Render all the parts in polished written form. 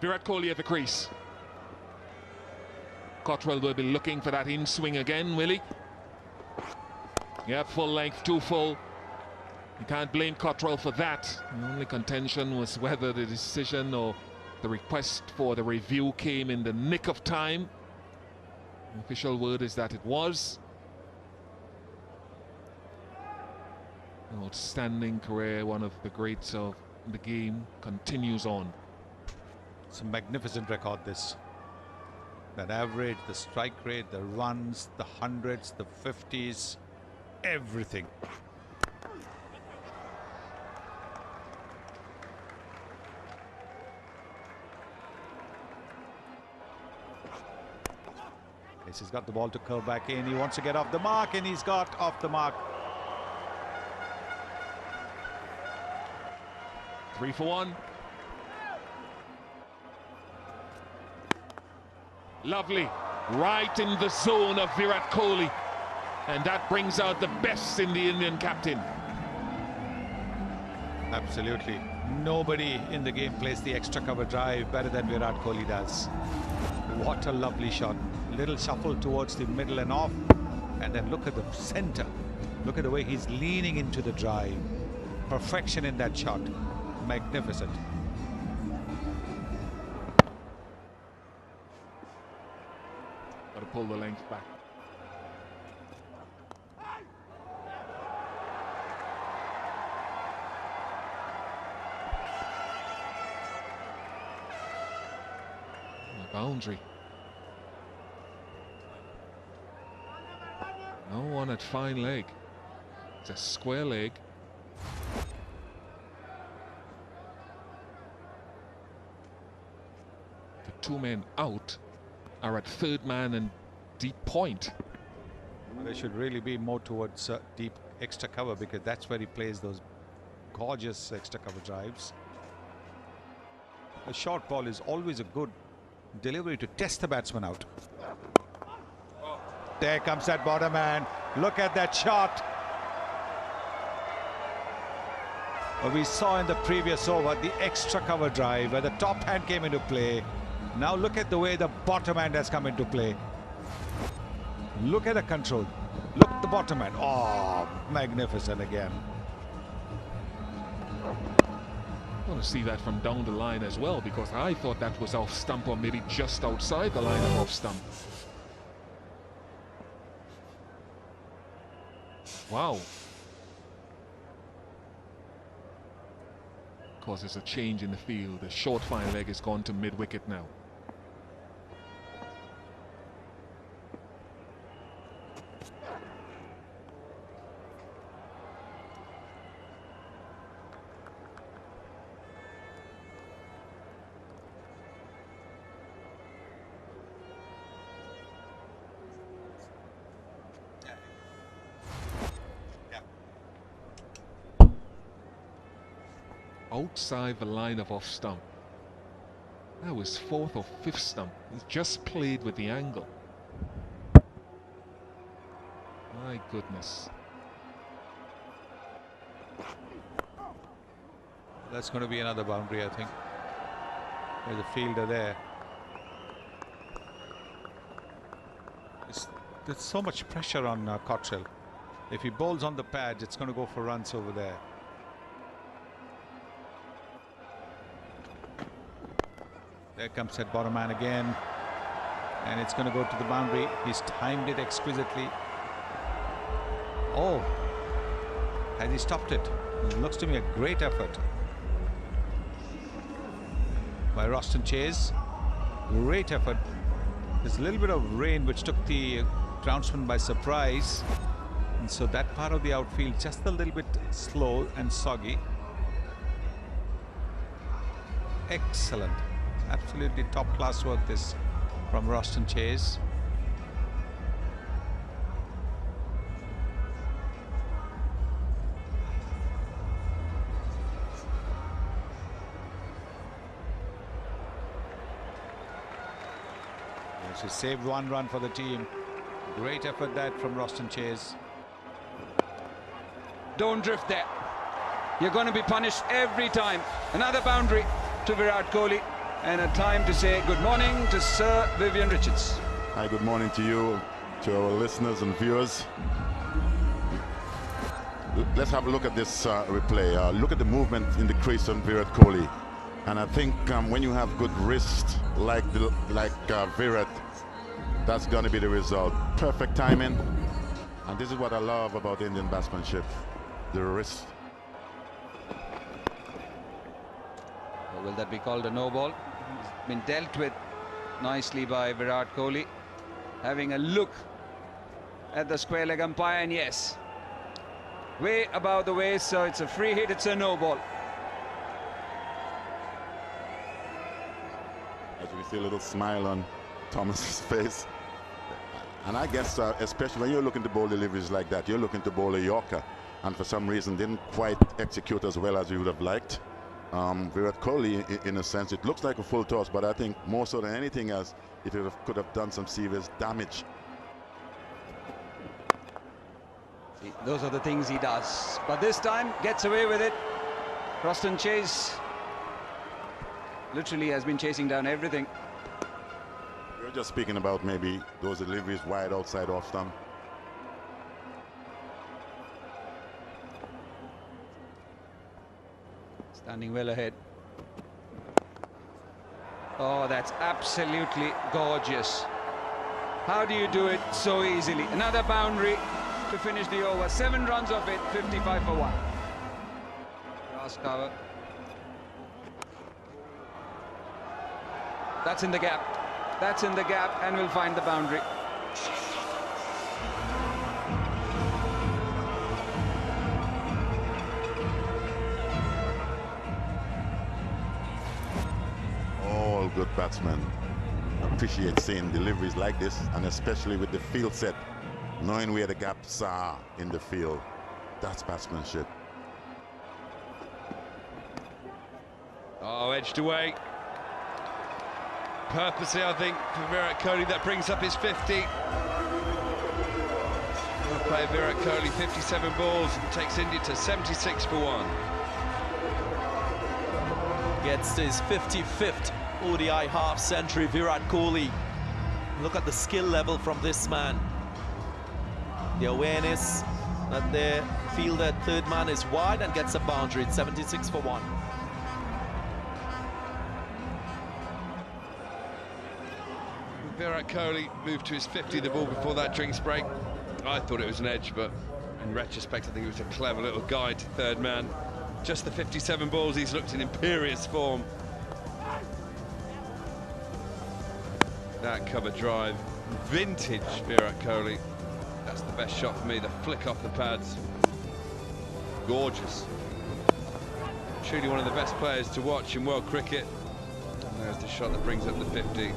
Virat Kohli at the crease. Cottrell will be looking for that in swing again, will he? Yeah, full length, too full. You can't blame Cottrell for that. The only contention was whether the decision or the request for the review came in the nick of time. The official word is that it was. An outstanding career, one of the greats of the game, continues on. It's a magnificent record, this. That average, the strike rate, the runs, the hundreds, the 50s, everything. Yes, he's got the ball to curve back in. He wants to get off the mark, and he's got off the mark. 3 for 1. Lovely. Right in the zone of Virat Kohli. And that brings out the best in the Indian captain. Absolutely. Nobody in the game plays the extra cover drive better than Virat Kohli does. What a lovely shot. Little shuffle towards the middle and off. And then look at the center. Look at the way he's leaning into the drive. Perfection in that shot. Magnificent. Got to pull the length back. The boundary. No one at fine leg. It's a square leg. The two men out are at third man and deep point. They should really be more towards deep extra cover, because that's where he plays those gorgeous extra cover drives. A short ball is always a good delivery to test the batsman out. There comes that bottom man. Look at that shot. Well, we saw in the previous over the extra cover drive where the top hand came into play. Now look at the way the bottom hand has come into play. Look at the control. Look at the bottom hand. Oh, magnificent again. I want to see that from down the line as well, because I thought that was off stump or maybe just outside the line of off stump. Wow. Causes a change in the field. The short fine leg has gone to mid-wicket now. Outside the line of off stump. That was fourth or fifth stump. He's just played with the angle. My goodness. That's going to be another boundary, I think. There's a fielder there. There's so much pressure on Cottrell. If he bowls on the pads, it's going to go for runs over there. There comes that bottom man again, and it's going to go to the boundary. He's timed it exquisitely. Oh, has he stopped it? It looks to me a great effort by Roston Chase. Great effort. There's a little bit of rain which took the groundsman by surprise, and so that part of the outfield just a little bit slow and soggy. Excellent. Absolutely top class work this from Roston Chase. Yes, he saved one run for the team. Great effort that from Roston Chase. Don't drift there. You're going to be punished every time. Another boundary to Virat Kohli. And a time to say good morning to Sir Vivian Richards. Hi, good morning to you, to our listeners and viewers. Let's have a look at this replay. Look at the movement in the crease on VIRAT Kohli. And I think when you have good wrist like VIRAT, that's going to be the result. Perfect timing. And this is what I love about Indian batsmanship, the wrist. Will that be called a no ball? It's been dealt with nicely by VIRAT Kohli. Having a look at the square leg umpire, and yes, way above the waist, so it's a free hit, it's a no ball. As we see a little smile on Thomas's face. And I guess, especially when you're looking to bowl deliveries like that, you're looking to bowl a Yorker, and for some reason didn't quite execute as well as you would have liked. VIRAT Kohli, in a sense, it looks like a full toss, but I think more so than anything else, it could have done some serious damage. See, those are the things he does, but this time gets away with it. Croston Chase literally has been chasing down everything. We're just speaking about maybe those deliveries wide outside off stump. Standing well ahead. Oh, that's absolutely gorgeous. How do you do it so easily? Another boundary to finish the over. 7 runs of it, 55 for 1. Grass cover. That's in the gap. That's in the gap, and we'll find the boundary. All good batsmen appreciate seeing deliveries like this, and especially with the field set, knowing where the gaps are in the field. That's batsmanship. Oh, edged away. Purposely, I think, for VIRAT Kohli, that brings up his 50. Well played, VIRAT Kohli, 57 balls, takes India to 76 for 1. Gets to his 55th ODI half-century, VIRAT Kohli. Look at the skill level from this man. The awareness that they feel that third man is wide and gets a boundary. It's 76 for 1. VIRAT Kohli moved to his 50, the ball before that drinks break. I thought it was an edge, but in retrospect, I think it was a clever little guide to third man. Just the 57 balls, he's looked in imperious form. That cover drive, vintage VIRAT Kohli. That's the best shot for me, the flick off the pads. Gorgeous. Truly one of the best players to watch in world cricket. And there's the shot that brings up the 50.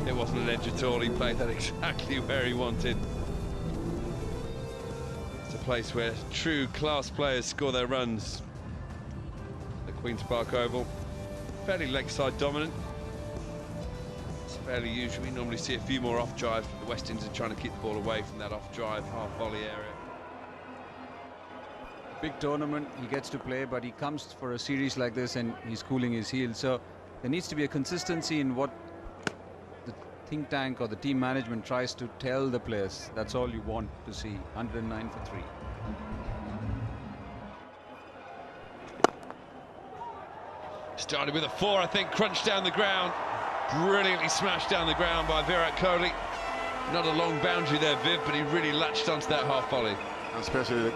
It wasn't an edge at all, he played that exactly where he wanted. It's a place where true class players score their runs. The Queen's Park Oval, fairly leg side dominant. It's fairly usual, we normally see a few more off drives, but the West Indies are trying to keep the ball away from that off drive, half volley area. Big tournament, he gets to play, but he comes for a series like this and he's cooling his heels. So there needs to be a consistency in what the think tank or the team management tries to tell the players. That's all you want to see. 109 for 3. Started with a 4, I think, crunched down the ground. Brilliantly smashed down the ground by VIRAT Kohli. Not a long boundary there, Viv, but he really latched onto that half volley. Especially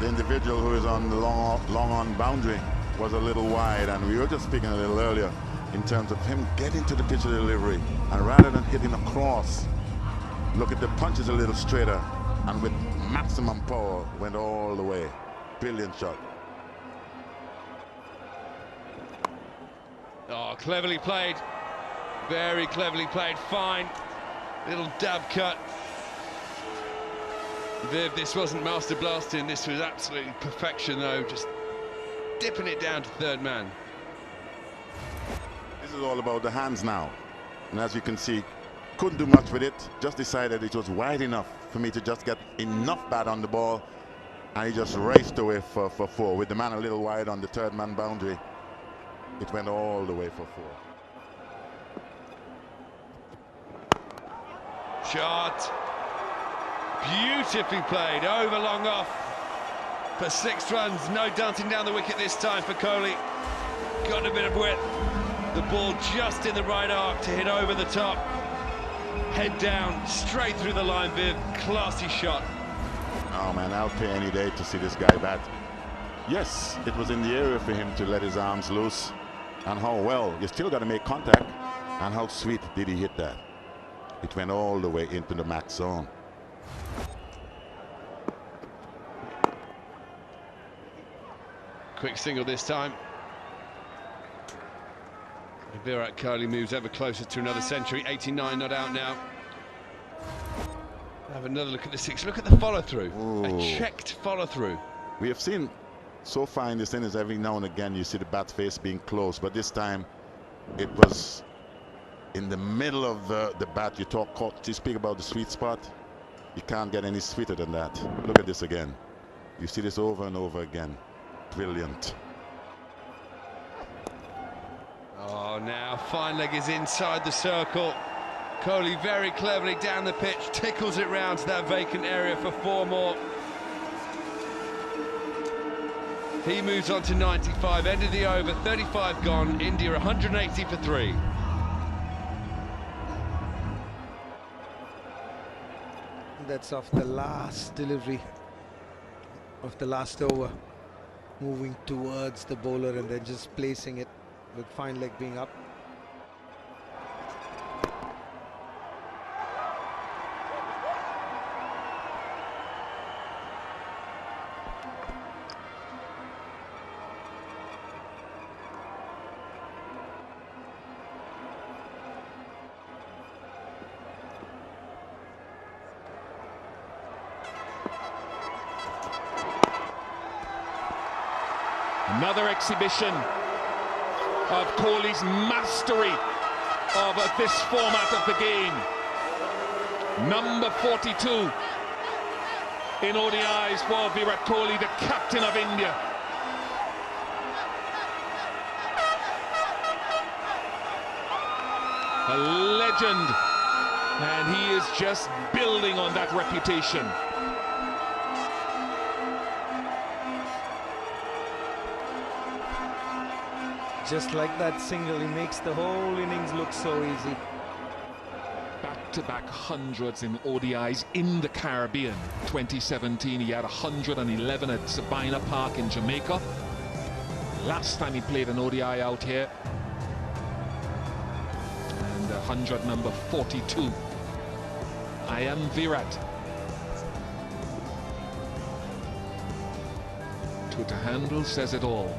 the individual who is on the long on boundary was a little wide, and we were just speaking a little earlier in terms of him getting to the pitch of delivery, and rather than hitting across, look at the punches a little straighter, and with maximum power went all the way. Brilliant shot. Oh, cleverly played. Very cleverly played. Fine. Little dab cut. Viv, this wasn't master blasting. This was absolutely perfection, though. Just dipping it down to third man. This is all about the hands now. And as you can see, couldn't do much with it. Just decided it was wide enough for me to just get enough bat on the ball. And he just raced away for 4. With the man a little wide on the third man boundary, it went all the way for 4. Shot. Beautifully played, over long off for 6 runs. No dancing down the wicket this time for Kohli. Got a bit of width. The ball just in the right arc to hit over the top. Head down, straight through the line, Viv. Classy shot. Oh man, I'll pay any day to see this guy bat. Yes, it was in the area for him to let his arms loose. And how well, you still got to make contact. And how sweet did he hit that? It went all the way into the max zone. Quick single this time. Virat Kohli moves ever closer to another century. 89 not out now. Have another look at the 6. Look at the follow-through. A checked follow-through. We have seen so far in this innings, every now and again you see the bat face being close, but this time it was in the middle of the bat. You speak about the sweet spot. You can't get any sweeter than that. Look at this again. You see this over and over again. Brilliant. Oh, now fine leg is inside the circle. Kohli very cleverly down the pitch, tickles it round to that vacant area for 4 more. He moves on to 95, end of the over, 35 gone. India 180 for 3. That's off the last delivery of the last over, moving towards the bowler and then just placing it with fine leg being up. Another exhibition of Kohli's mastery of this format of the game. Number 42 in ODIs for Virat Kohli, the captain of India. A legend, and he is just building on that reputation. Just like that single, he makes the whole innings look so easy. Back-to-back hundreds in ODIs in the Caribbean. 2017, he had 111 at Sabina Park in Jamaica. Last time he played an ODI out here. And 100 number 42. I am Virat. Twitter handle says it all.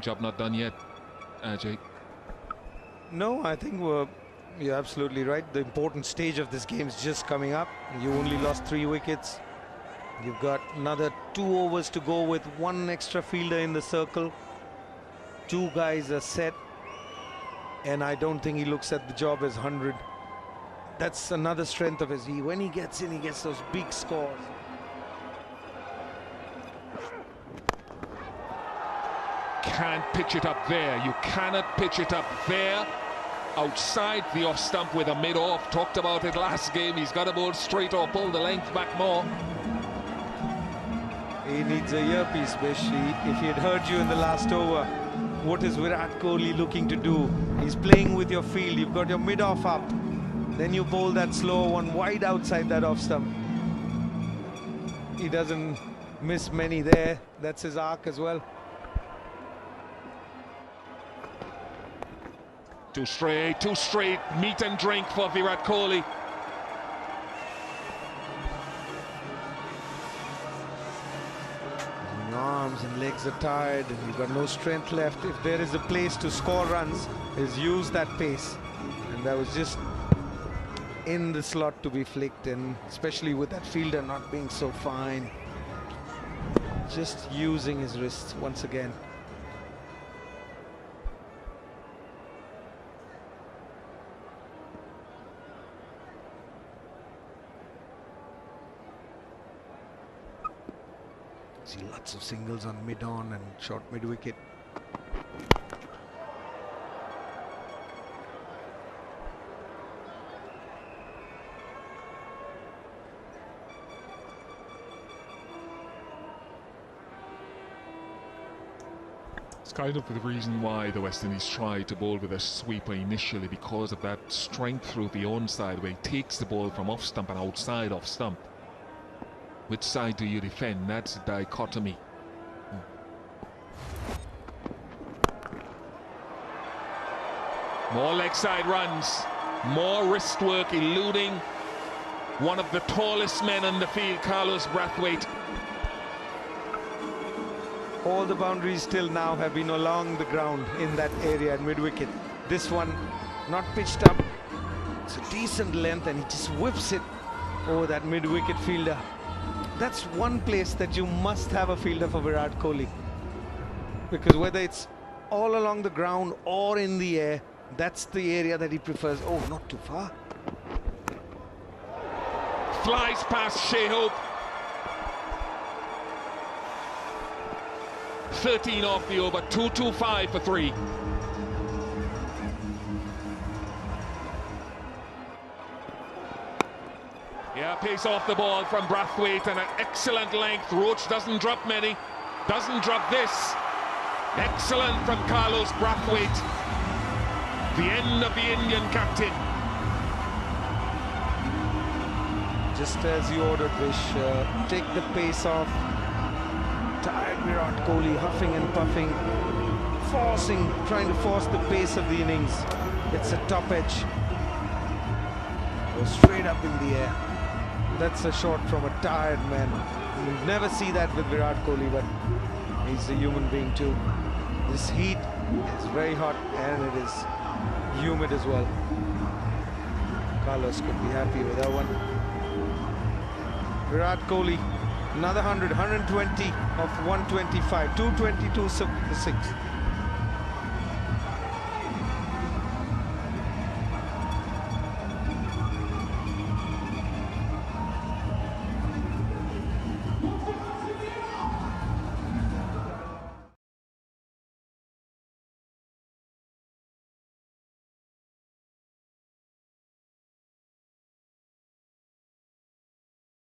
Job not done yet, Ajay. No, I think you're absolutely right. The important stage of this game is just coming up. You only lost 3 wickets. You've got another 2 overs to go with 1 extra fielder in the circle. 2 guys are set. And I don't think he looks at the job as 100. That's another strength of his. When he gets in, he gets those big scores. Can't pitch it up there. You cannot pitch it up there. Outside the off stump with a mid-off. Talked about it last game. He's got to bowl straight or pull the length back more. He needs a earpiece, Bish. If he had heard you in the last over, what is Virat Kohli looking to do? He's playing with your field. You've got your mid-off up. Then you bowl that slow one wide outside that off stump. He doesn't miss many there. That's his arc as well. Too straight, meat and drink for Virat Kohli. Arms and legs are tired and you've got no strength left. If there is a place to score runs, is use that pace. And that was just in the slot to be flicked, and especially with that fielder not being so fine. Just using his wrists once again. See lots of singles on mid-on and short mid-wicket. It's kind of the reason why the West Indies tried to bowl with a sweeper initially, because of that strength through the onside where he takes the ball from off stump and outside off stump. Which side do you defend? That's a dichotomy. More leg side runs, more wrist work, eluding one of the tallest men on the field, Carlos Brathwaite. All the boundaries till now have been along the ground in that area at mid-wicket. This one not pitched up. It's a decent length and he just whips it over that mid-wicket fielder. That's one place that you must have a fielder for Virat Kohli. Because whether it's all along the ground or in the air, that's the area that he prefers. Oh, not too far. Flies past Shea Hope. 13 off the over, 225 for 3. Yeah, pace off the ball from Brathwaite and an excellent length. Roach doesn't drop many, doesn't drop this. Excellent from Carlos Brathwaite. The end of the Indian captain. Just as you ordered, Vish, take the pace off. Tired Virat Kohli, huffing and puffing, trying to force the pace of the innings. It's a top edge. Goes straight up in the air. That's a shot from a tired man. You'll never see that with Virat Kohli, but he's a human being too. This heat is very hot and it is humid as well. Carlos could be happy with that one. Virat Kohli, another 100, 120 of 125, 222 for 6.